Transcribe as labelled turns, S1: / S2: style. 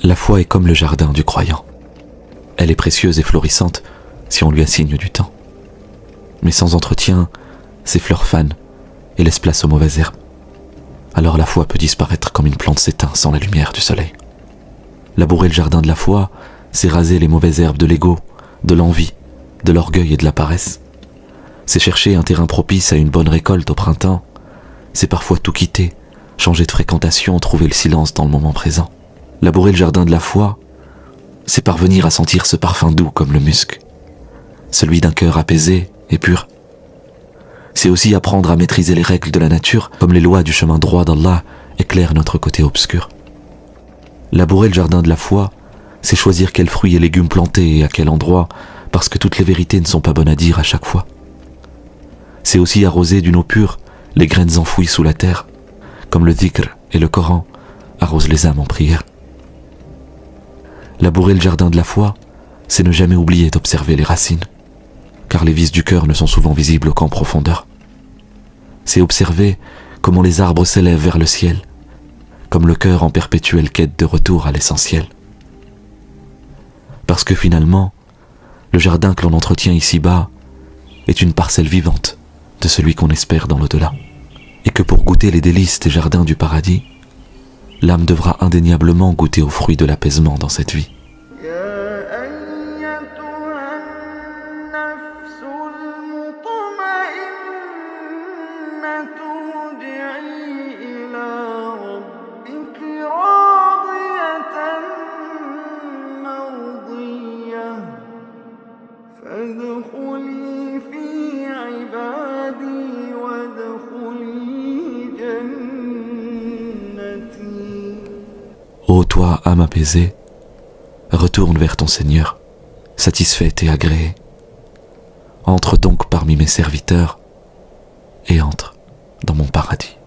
S1: La foi est comme le jardin du croyant. Elle est précieuse et florissante si on lui assigne du temps. Mais sans entretien, ses fleurs fanent et laissent place aux mauvaises herbes. Alors la foi peut disparaître comme une plante s'éteint sans la lumière du soleil. Labourer le jardin de la foi, c'est raser les mauvaises herbes de l'ego, de l'envie, de l'orgueil et de la paresse. C'est chercher un terrain propice à une bonne récolte au printemps. C'est parfois tout quitter, changer de fréquentation, trouver le silence dans le moment présent. Labourer le jardin de la foi, c'est parvenir à sentir ce parfum doux comme le musc, celui d'un cœur apaisé et pur. C'est aussi apprendre à maîtriser les règles de la nature comme les lois du chemin droit d'Allah éclairent notre côté obscur. Labourer le jardin de la foi, c'est choisir quels fruits et légumes planter et à quel endroit, parce que toutes les vérités ne sont pas bonnes à dire à chaque fois. C'est aussi arroser d'une eau pure les graines enfouies sous la terre, comme le dhikr et le Coran arrosent les âmes en prière. Labourer le jardin de la foi, c'est ne jamais oublier d'observer les racines, car les vices du cœur ne sont souvent visibles qu'en profondeur. C'est observer comment les arbres s'élèvent vers le ciel, comme le cœur en perpétuelle quête de retour à l'essentiel. Parce que finalement, le jardin que l'on entretient ici-bas est une parcelle vivante de celui qu'on espère dans l'au-delà. Et que pour goûter les délices des jardins du paradis, l'âme devra indéniablement goûter aux fruits de l'apaisement dans cette vie. Ô toi, âme apaisée, retourne vers ton Seigneur, satisfaite et agréée. Entre donc parmi mes serviteurs et entre dans mon paradis.